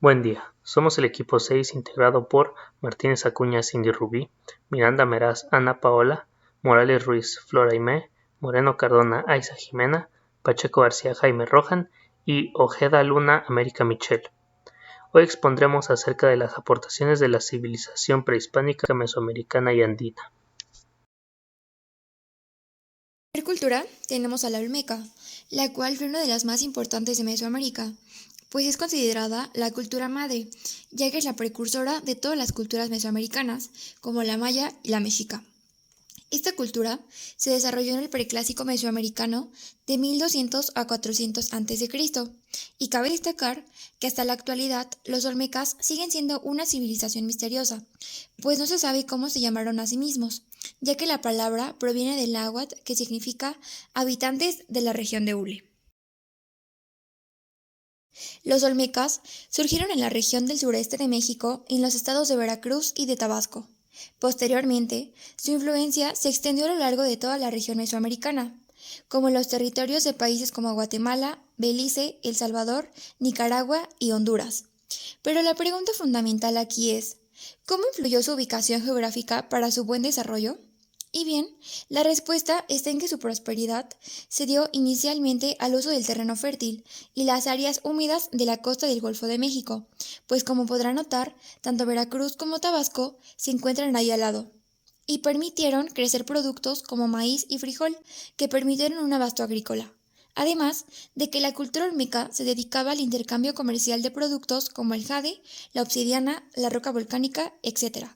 Buen día, somos el equipo 6 integrado por Martínez Acuña Cindy Rubí, Miranda Meraz Ana Paola, Morales Ruiz Flora Aimé, Moreno Cardona Aiza Jimena, Pacheco García Jaime Rojan y Ojeda Luna América Michelle. Hoy expondremos acerca de las aportaciones de la civilización prehispánica mesoamericana y andina. En cultura tenemos a la Olmeca, la cual fue una de las más importantes de Mesoamérica, pues es considerada la cultura madre, ya que es la precursora de todas las culturas mesoamericanas, como la maya y la mexica. Esta cultura se desarrolló en el preclásico mesoamericano de 1200 a 400 a.C., y cabe destacar que hasta la actualidad los olmecas siguen siendo una civilización misteriosa, pues no se sabe cómo se llamaron a sí mismos, ya que la palabra proviene del náhuatl que significa habitantes de la región de Hule. Los olmecas surgieron en la región del sureste de México, en los estados de Veracruz y de Tabasco. Posteriormente, su influencia se extendió a lo largo de toda la región mesoamericana, como en los territorios de países como Guatemala, Belice, El Salvador, Nicaragua y Honduras. Pero la pregunta fundamental aquí es, ¿cómo influyó su ubicación geográfica para su buen desarrollo? Y bien, la respuesta está en que su prosperidad se dio inicialmente al uso del terreno fértil y las áreas húmedas de la costa del Golfo de México, pues como podrán notar, tanto Veracruz como Tabasco se encuentran ahí al lado, y permitieron crecer productos como maíz y frijol, que permitieron un abasto agrícola. Además de que la cultura olmeca se dedicaba al intercambio comercial de productos como el jade, la obsidiana, la roca volcánica, etc.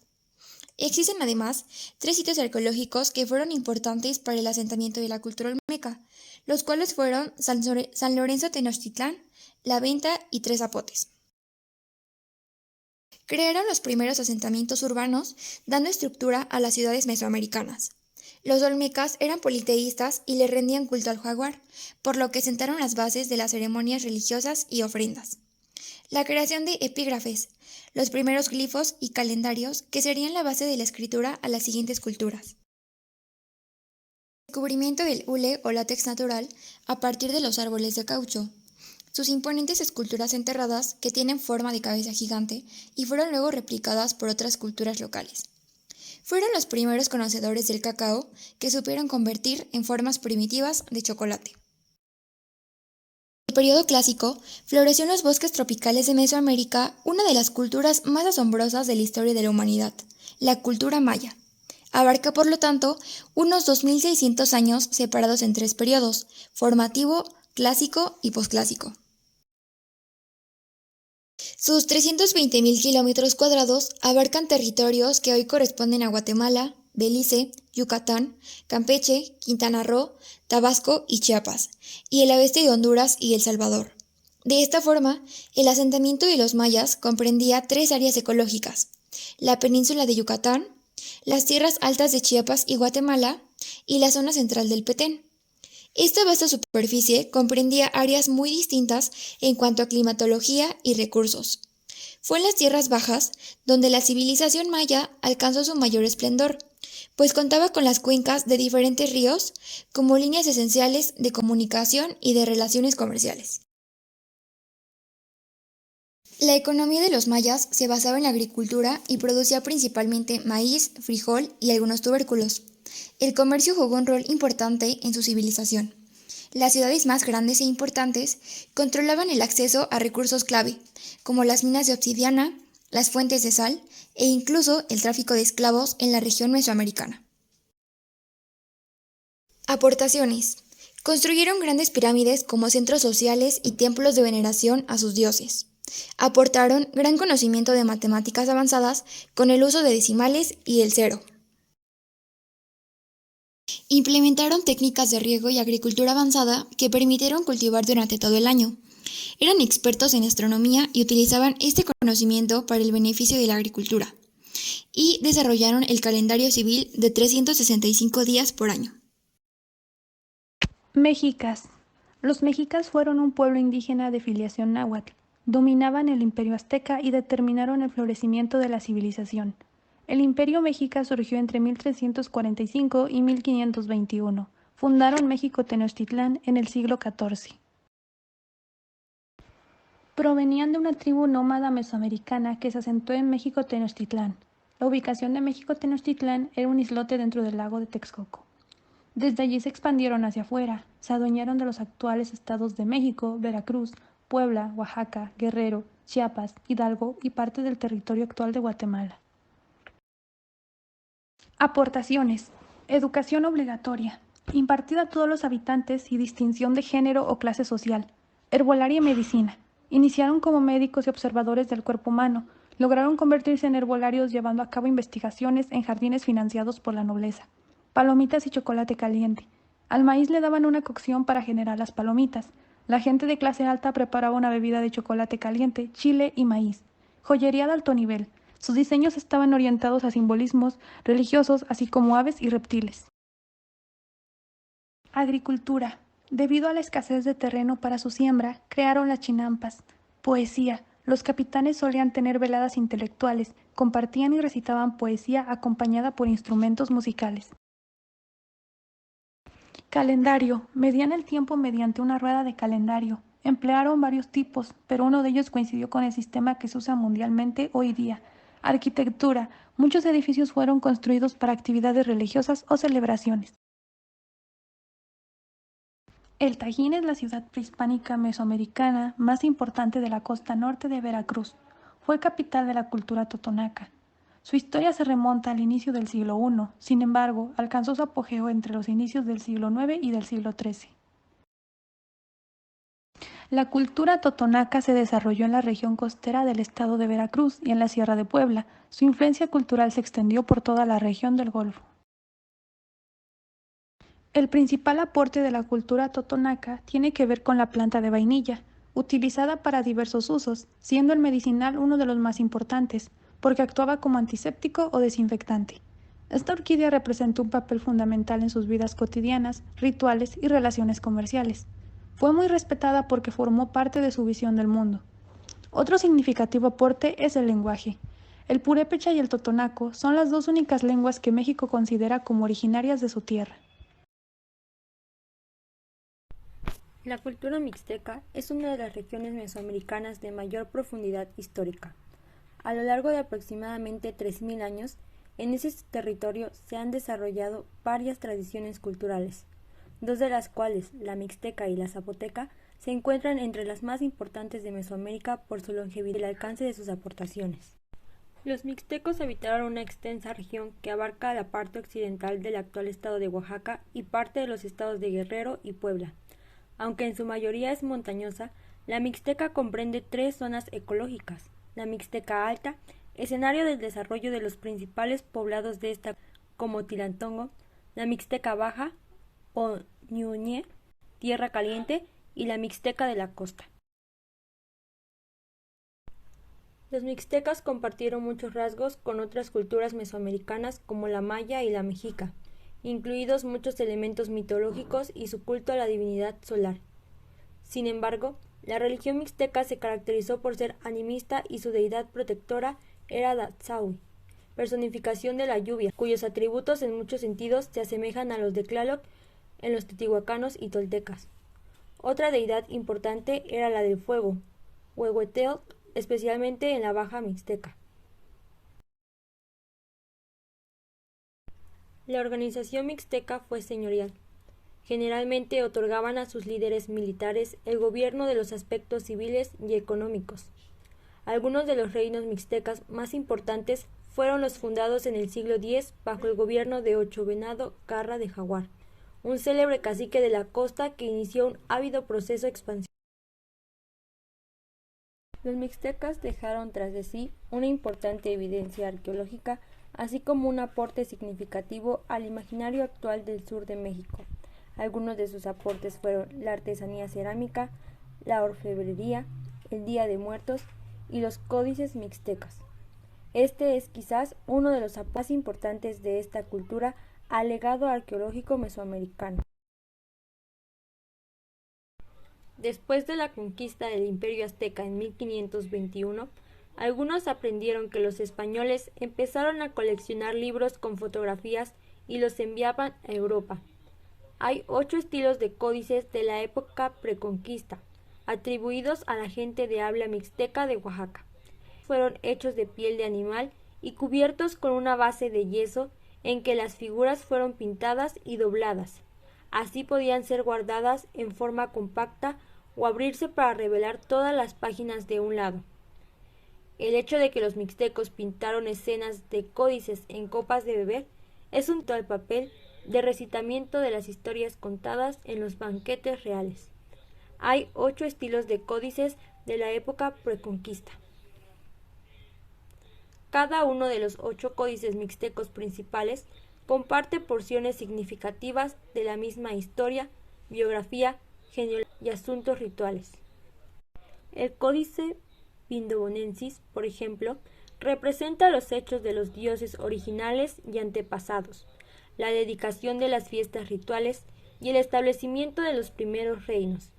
Existen además 3 sitios arqueológicos que fueron importantes para el asentamiento de la cultura olmeca, los cuales fueron San Lorenzo Tenochtitlán, La Venta y Tres Zapotes. Crearon los primeros asentamientos urbanos, dando estructura a las ciudades mesoamericanas. Los olmecas eran politeístas y le rendían culto al jaguar, por lo que sentaron las bases de las ceremonias religiosas y ofrendas. La creación de epígrafes, los primeros glifos y calendarios que serían la base de la escritura a las siguientes culturas. El descubrimiento del hule o látex natural a partir de los árboles de caucho. Sus imponentes esculturas enterradas que tienen forma de cabeza gigante y fueron luego replicadas por otras culturas locales. Fueron los primeros conocedores del cacao que supieron convertir en formas primitivas de chocolate. En el periodo clásico, floreció en los bosques tropicales de Mesoamérica una de las culturas más asombrosas de la historia de la humanidad, la cultura maya. Abarca, por lo tanto, unos 2600 años separados en 3 periodos: formativo, clásico y posclásico. Sus 320.000 kilómetros cuadrados abarcan territorios que hoy corresponden a Guatemala, Belice, Yucatán, Campeche, Quintana Roo, Tabasco y Chiapas, y el oeste de Honduras y El Salvador. De esta forma, el asentamiento de los mayas comprendía 3 áreas ecológicas: la península de Yucatán, las tierras altas de Chiapas y Guatemala, y la zona central del Petén. Esta vasta superficie comprendía áreas muy distintas en cuanto a climatología y recursos. Fue en las tierras bajas donde la civilización maya alcanzó su mayor esplendor, pues contaba con las cuencas de diferentes ríos como líneas esenciales de comunicación y de relaciones comerciales. La economía de los mayas se basaba en la agricultura y producía principalmente maíz, frijol y algunos tubérculos. El comercio jugó un rol importante en su civilización. Las ciudades más grandes e importantes controlaban el acceso a recursos clave, como las minas de obsidiana, las fuentes de sal e incluso el tráfico de esclavos en la región mesoamericana. Aportaciones. Construyeron grandes pirámides como centros sociales y templos de veneración a sus dioses. Aportaron gran conocimiento de matemáticas avanzadas con el uso de decimales y el cero. Implementaron técnicas de riego y agricultura avanzada que permitieron cultivar durante todo el año. Eran expertos en astronomía y utilizaban este conocimiento para el beneficio de la agricultura. Y desarrollaron el calendario civil de 365 días por año. Mexicas. Los mexicas fueron un pueblo indígena de filiación náhuatl. Dominaban el imperio azteca y determinaron el florecimiento de la civilización. El imperio mexica surgió entre 1345 y 1521. Fundaron México Tenochtitlán en el siglo XIV. Provenían de una tribu nómada mesoamericana que se asentó en México Tenochtitlán. La ubicación de México Tenochtitlán era un islote dentro del lago de Texcoco. Desde allí se expandieron hacia afuera, se adueñaron de los actuales estados de México, Veracruz, Puebla, Oaxaca, Guerrero, Chiapas, Hidalgo y parte del territorio actual de Guatemala. Aportaciones. Educación obligatoria, impartida a todos los habitantes sin distinción de género o clase social. Herbolaria y medicina. Iniciaron como médicos y observadores del cuerpo humano. Lograron convertirse en herbolarios llevando a cabo investigaciones en jardines financiados por la nobleza. Palomitas y chocolate caliente. Al maíz le daban una cocción para generar las palomitas. La gente de clase alta preparaba una bebida de chocolate caliente, chile y maíz. Joyería de alto nivel. Sus diseños estaban orientados a simbolismos religiosos, así como aves y reptiles. Agricultura. Debido a la escasez de terreno para su siembra, crearon las chinampas. Poesía. Los capitanes solían tener veladas intelectuales, compartían y recitaban poesía acompañada por instrumentos musicales. Calendario. Medían el tiempo mediante una rueda de calendario. Emplearon varios tipos, pero uno de ellos coincidió con el sistema que se usa mundialmente hoy día. Arquitectura. Muchos edificios fueron construidos para actividades religiosas o celebraciones. El Tajín es la ciudad prehispánica mesoamericana más importante de la costa norte de Veracruz. Fue capital de la cultura totonaca. Su historia se remonta al inicio del siglo I, sin embargo, alcanzó su apogeo entre los inicios del siglo IX y del siglo XIII. La cultura totonaca se desarrolló en la región costera del estado de Veracruz y en la Sierra de Puebla. Su influencia cultural se extendió por toda la región del Golfo. El principal aporte de la cultura totonaca tiene que ver con la planta de vainilla, utilizada para diversos usos, siendo el medicinal uno de los más importantes, porque actuaba como antiséptico o desinfectante. Esta orquídea representó un papel fundamental en sus vidas cotidianas, rituales y relaciones comerciales. Fue muy respetada porque formó parte de su visión del mundo. Otro significativo aporte es el lenguaje. El purépecha y el totonaco son las dos únicas lenguas que México considera como originarias de su tierra. La cultura mixteca es una de las regiones mesoamericanas de mayor profundidad histórica. A lo largo de aproximadamente 3.000 años, en ese territorio se han desarrollado varias tradiciones culturales, dos de las cuales, la mixteca y la zapoteca, se encuentran entre las más importantes de Mesoamérica por su longevidad y el alcance de sus aportaciones. Los mixtecos habitaron una extensa región que abarca la parte occidental del actual estado de Oaxaca y parte de los estados de Guerrero y Puebla. Aunque en su mayoría es montañosa, la mixteca comprende 3 zonas ecológicas. La mixteca alta, escenario del desarrollo de los principales poblados de esta como Tilantongo, la mixteca baja o Ñuñe, tierra caliente, y la mixteca de la costa. Los mixtecas compartieron muchos rasgos con otras culturas mesoamericanas como la maya y la mexica, incluidos muchos elementos mitológicos y su culto a la divinidad solar. Sin embargo, la religión mixteca se caracterizó por ser animista y su deidad protectora era Datzahui, personificación de la lluvia, cuyos atributos en muchos sentidos se asemejan a los de Tlaloc en los teotihuacanos y toltecas. Otra deidad importante era la del fuego, Huehueteotl, especialmente en la Baja Mixteca. La organización mixteca fue señorial. Generalmente otorgaban a sus líderes militares el gobierno de los aspectos civiles y económicos. Algunos de los reinos mixtecas más importantes fueron los fundados en el siglo X bajo el gobierno de Ochovenado Garra de Jaguar, un célebre cacique de la costa que inició un ávido proceso de expansión. Los mixtecas dejaron tras de sí una importante evidencia arqueológica, así como un aporte significativo al imaginario actual del sur de México. Algunos de sus aportes fueron la artesanía cerámica, la orfebrería, el Día de Muertos y los códices mixtecas. Este es quizás uno de los aportes más importantes de esta cultura al legado arqueológico mesoamericano. Después de la conquista del Imperio Azteca en 1521, algunos aprendieron que los españoles empezaron a coleccionar libros con fotografías y los enviaban a Europa. Hay 8 estilos de códices de la época preconquista. atribuidos a la gente de habla mixteca de Oaxaca. Fueron hechos de piel de animal y cubiertos con una base de yeso en que las figuras fueron pintadas y dobladas. Así podían ser guardadas en forma compacta o abrirse para revelar todas las páginas de un lado. El hecho de que los mixtecos pintaron escenas de códices en copas de beber es un tal papel de recitamiento de las historias contadas en los banquetes reales. Hay 8 estilos de códices de la época preconquista. Cada uno de los 8 códices mixtecos principales comparte porciones significativas de la misma historia, biografía, genealogía y asuntos rituales. El códice Vindobonensis, por ejemplo, representa los hechos de los dioses originales y antepasados, la dedicación de las fiestas rituales y el establecimiento de los primeros reinos.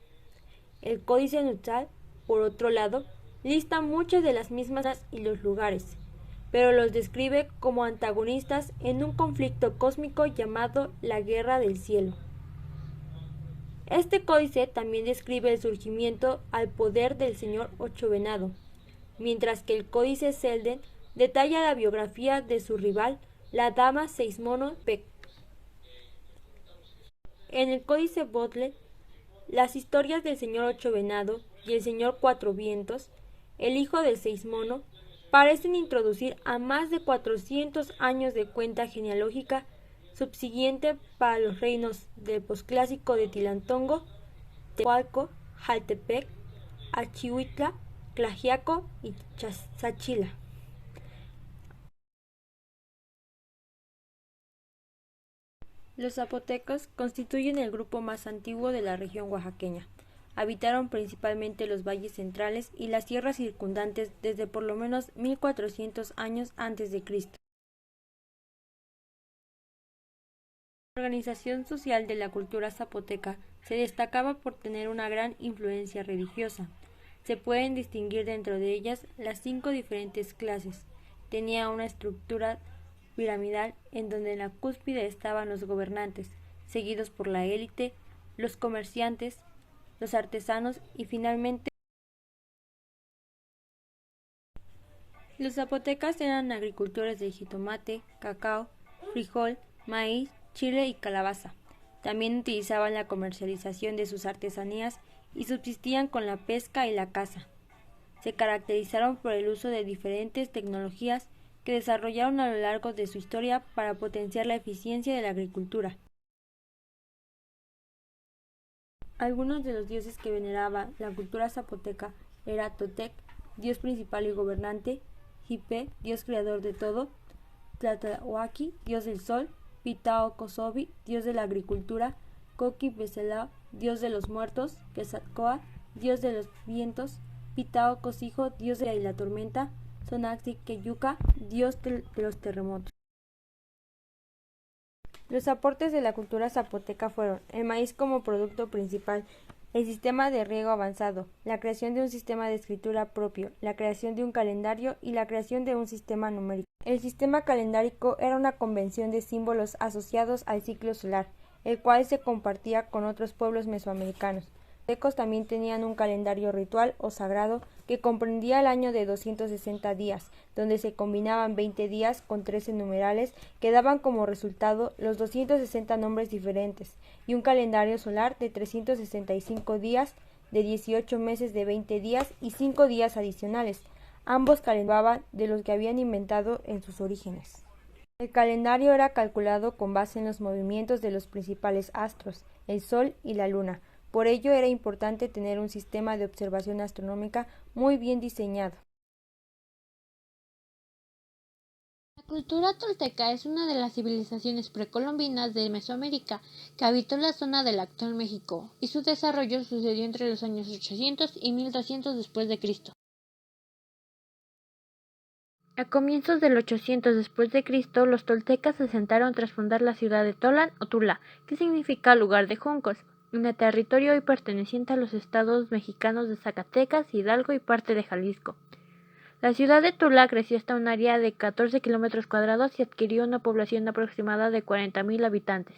El códice Nutzal, por otro lado, lista muchas de las mismas y los lugares, pero los describe como antagonistas en un conflicto cósmico llamado la Guerra del Cielo. Este códice también describe el surgimiento al poder del señor Ocho Venado, mientras que el códice Selden detalla la biografía de su rival, la dama Seismono Pec. En el códice Botle, las historias del señor Ocho Venado y el señor Cuatro Vientos, el hijo del Seismono, parecen introducir a más de 400 años de cuenta genealógica subsiguiente para los reinos del posclásico de Tilantongo, Tehualco, Jaltepec, Achihuitla, Tlaxiaco y Sachila. Los zapotecos constituyen el grupo más antiguo de la región oaxaqueña. Habitaron principalmente los valles centrales y las tierras circundantes desde por lo menos 1400 años antes de Cristo. La organización social de la cultura zapoteca se destacaba por tener una gran influencia religiosa. Se pueden distinguir dentro de ellas las 5 diferentes clases. Tenía una estructura piramidal en donde en la cúspide estaban los gobernantes, seguidos por la élite, los comerciantes, los artesanos y finalmente los zapotecas eran agricultores de jitomate, cacao, frijol, maíz, chile y calabaza. También utilizaban la comercialización de sus artesanías y subsistían con la pesca y la caza. Se caracterizaron por el uso de diferentes tecnologías que desarrollaron a lo largo de su historia para potenciar la eficiencia de la agricultura. Algunos de los dioses que veneraba la cultura zapoteca era Totec, dios principal y gobernante, Jipe, dios creador de todo, Tlatlahuaqui, dios del sol, Pitao Kosovi, dios de la agricultura, Coqui Becelao, dios de los muertos, Quetzalcóatl, dios de los vientos, Pitao Cosijo, dios de la tormenta, Sonaxi Queyuca, dios de los terremotos. Los aportes de la cultura zapoteca fueron el maíz como producto principal, el sistema de riego avanzado, la creación de un sistema de escritura propio, la creación de un calendario y la creación de un sistema numérico. El sistema calendárico era una convención de símbolos asociados al ciclo solar, el cual se compartía con otros pueblos mesoamericanos. Los aztecas también tenían un calendario ritual o sagrado que comprendía el año de 260 días, donde se combinaban 20 días con 13 numerales que daban como resultado los 260 nombres diferentes, y un calendario solar de 365 días, de 18 meses de 20 días y 5 días adicionales. Ambos calendarios de los que habían inventado en sus orígenes. El calendario era calculado con base en los movimientos de los principales astros, el Sol y la Luna. Por ello era importante tener un sistema de observación astronómica muy bien diseñado. La cultura tolteca es una de las civilizaciones precolombinas de Mesoamérica que habitó la zona del actual México, y su desarrollo sucedió entre los años 800 y 1200 después de Cristo. A comienzos del 800 después de Cristo, los toltecas se asentaron tras fundar la ciudad de Tolan o Tula, que significa lugar de juncos, en el territorio hoy perteneciente a los estados mexicanos de Zacatecas, Hidalgo y parte de Jalisco. La ciudad de Tula creció hasta un área de 14 kilómetros cuadrados y adquirió una población aproximada de 40,000 habitantes.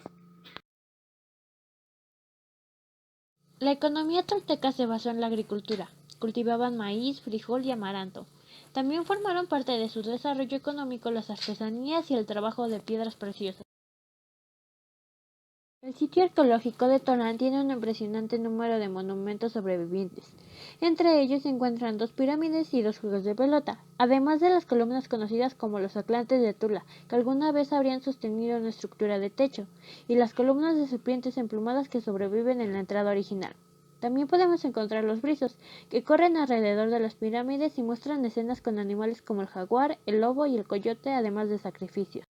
La economía tolteca se basó en la agricultura. Cultivaban maíz, frijol y amaranto. También formaron parte de su desarrollo económico las artesanías y el trabajo de piedras preciosas. El sitio arqueológico de Torán tiene un impresionante número de monumentos sobrevivientes. Entre ellos se encuentran 2 pirámides y 2 juegos de pelota, además de las columnas conocidas como los atlantes de Tula, que alguna vez habrían sostenido una estructura de techo, y las columnas de serpientes emplumadas que sobreviven en la entrada original. También podemos encontrar los brizos, que corren alrededor de las pirámides y muestran escenas con animales como el jaguar, el lobo y el coyote, además de sacrificios.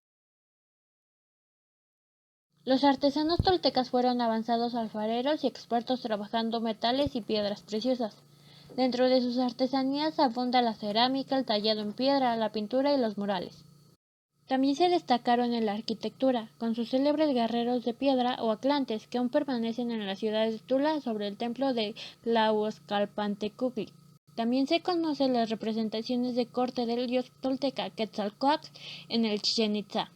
Los artesanos toltecas fueron avanzados alfareros y expertos trabajando metales y piedras preciosas. Dentro de sus artesanías abunda la cerámica, el tallado en piedra, la pintura y los murales. También se destacaron en la arquitectura, con sus célebres guerreros de piedra o atlantes que aún permanecen en la ciudad de Tula sobre el templo de Tlahuacalpantecuhtli. También se conocen las representaciones de corte del dios tolteca Quetzalcóatl en el Chichén Itzá.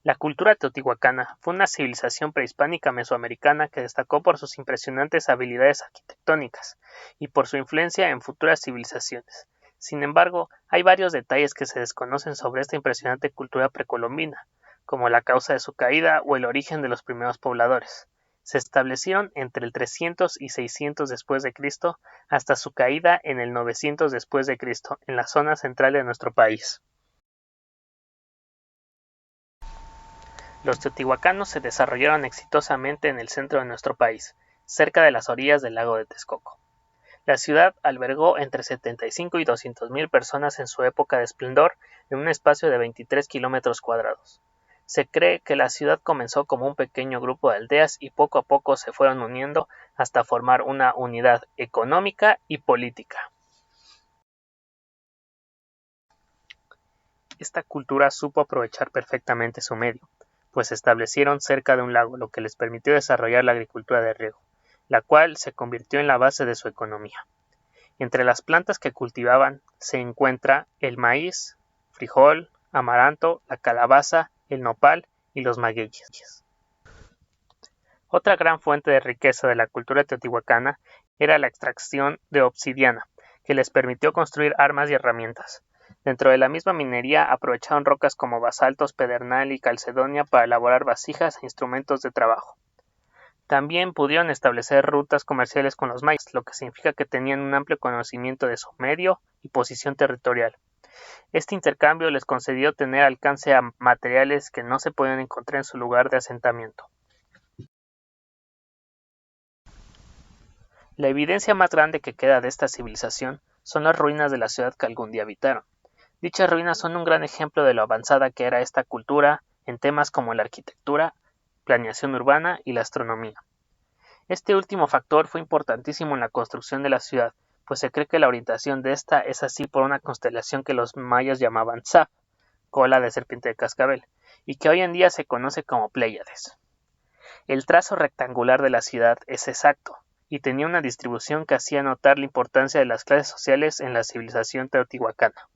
La cultura teotihuacana fue una civilización prehispánica mesoamericana que destacó por sus impresionantes habilidades arquitectónicas y por su influencia en futuras civilizaciones. Sin embargo, hay varios detalles que se desconocen sobre esta impresionante cultura precolombina, como la causa de su caída o el origen de los primeros pobladores. Se establecieron entre el 300 y 600 después de Cristo hasta su caída en el 900 después de Cristo en la zona central de nuestro país. Los teotihuacanos se desarrollaron exitosamente en el centro de nuestro país, cerca de las orillas del lago de Texcoco. La ciudad albergó entre 75 y 200,000 personas en su época de esplendor en un espacio de 23 kilómetros cuadrados. Se cree que la ciudad comenzó como un pequeño grupo de aldeas y poco a poco se fueron uniendo hasta formar una unidad económica y política. Esta cultura supo aprovechar perfectamente su medio, pues se establecieron cerca de un lago, lo que les permitió desarrollar la agricultura de riego, la cual se convirtió en la base de su economía. Entre las plantas que cultivaban se encuentra el maíz, frijol, amaranto, la calabaza, el nopal y los magueyes. Otra gran fuente de riqueza de la cultura teotihuacana era la extracción de obsidiana, que les permitió construir armas y herramientas. Dentro de la misma minería aprovecharon rocas como basaltos, pedernal y calcedonia para elaborar vasijas e instrumentos de trabajo. También pudieron establecer rutas comerciales con los mayas, lo que significa que tenían un amplio conocimiento de su medio y posición territorial. Este intercambio les concedió tener alcance a materiales que no se podían encontrar en su lugar de asentamiento. La evidencia más grande que queda de esta civilización son las ruinas de la ciudad que algún día habitaron. Dichas ruinas son un gran ejemplo de lo avanzada que era esta cultura en temas como la arquitectura, planeación urbana y la astronomía. Este último factor fue importantísimo en la construcción de la ciudad, pues se cree que la orientación de esta es así por una constelación que los mayas llamaban Tzaf, cola de serpiente de cascabel, y que hoy en día se conoce como Pléyades. El trazo rectangular de la ciudad es exacto, y tenía una distribución que hacía notar la importancia de las clases sociales en la civilización teotihuacana.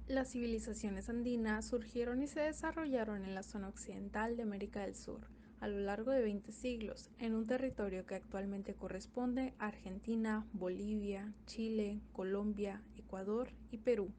Las civilizaciones andinas surgieron y se desarrollaron en la zona occidental de América del Sur a lo largo de 20 siglos, en un territorio que actualmente corresponde a Argentina, Bolivia, Chile, Colombia, Ecuador y Perú.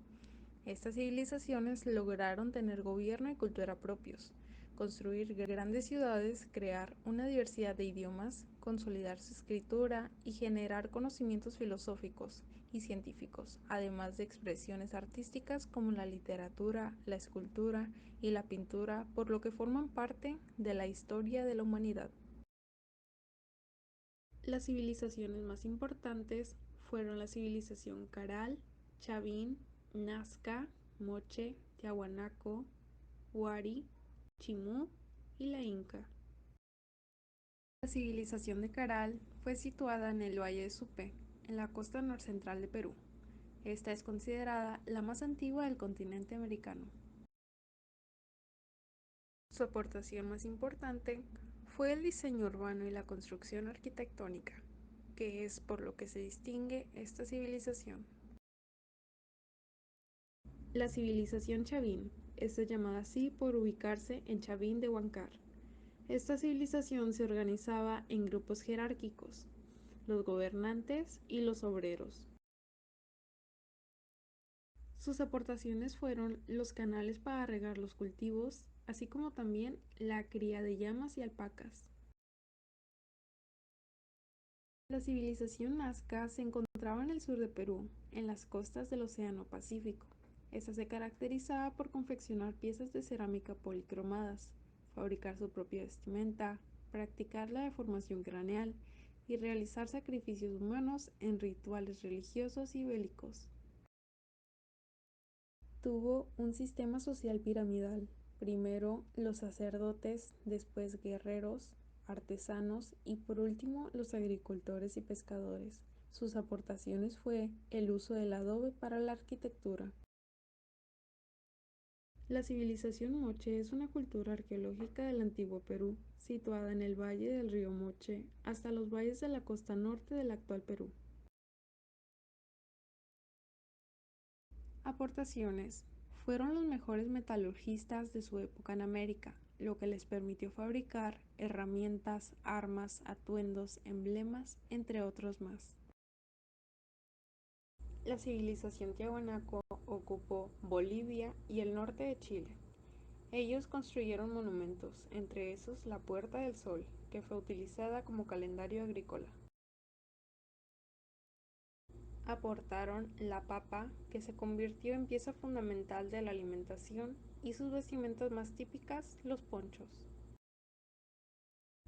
Estas civilizaciones lograron tener gobierno y cultura propios, construir grandes ciudades, crear una diversidad de idiomas, consolidar su escritura y generar conocimientos filosóficos y científicos, además de expresiones artísticas como la literatura, la escultura y la pintura, por lo que forman parte de la historia de la humanidad. Las civilizaciones más importantes fueron la civilización Caral, Chavín, Nazca, Moche, Tiahuanaco, Huari, Chimú y la Inca. La civilización de Caral fue situada en el Valle de Supe, en la costa norcentral de Perú. Esta es considerada la más antigua del continente americano. Su aportación más importante fue el diseño urbano y la construcción arquitectónica, que es por lo que se distingue esta civilización. La civilización Chavín Esta es llamada así por ubicarse en Chavín de Huáncar. Esta civilización se organizaba en grupos jerárquicos, los gobernantes y los obreros. Sus aportaciones fueron los canales para regar los cultivos, así como también la cría de llamas y alpacas. La civilización nazca se encontraba en el sur de Perú, en las costas del Océano Pacífico. Esta se caracterizaba por confeccionar piezas de cerámica policromadas, fabricar su propia vestimenta, practicar la deformación craneal y realizar sacrificios humanos en rituales religiosos y bélicos. Tuvo un sistema social piramidal, primero los sacerdotes, después guerreros, artesanos y por último los agricultores y pescadores. Sus aportaciones fue el uso del adobe para la arquitectura. La civilización Moche es una cultura arqueológica del antiguo Perú, situada en el valle del río Moche hasta los valles de la costa norte del actual Perú. Aportaciones. Fueron los mejores metalurgistas de su época en América, lo que les permitió fabricar herramientas, armas, atuendos, emblemas, entre otros más. La civilización tiahuanaco ocupó Bolivia y el norte de Chile. Ellos construyeron monumentos, entre esos la Puerta del Sol, que fue utilizada como calendario agrícola. Aportaron la papa, que se convirtió en pieza fundamental de la alimentación, y sus vestimentas más típicas, los ponchos.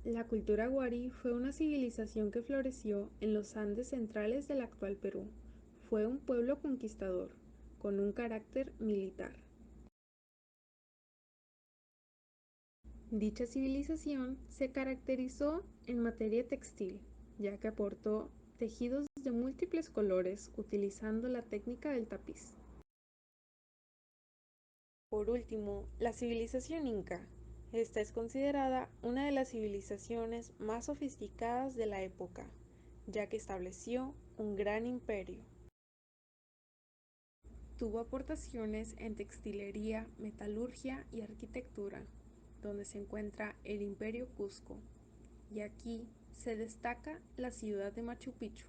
La cultura guari fue una civilización que floreció en los Andes centrales del actual Perú. Fue un pueblo conquistador, con un carácter militar. Dicha civilización se caracterizó en materia textil, ya que aportó tejidos de múltiples colores utilizando la técnica del tapiz. Por último, la civilización inca. Esta es considerada una de las civilizaciones más sofisticadas de la época, ya que estableció un gran imperio. Tuvo aportaciones en textilería, metalurgia y arquitectura, donde se encuentra el Imperio Cusco, y aquí se destaca la ciudad de Machu Picchu.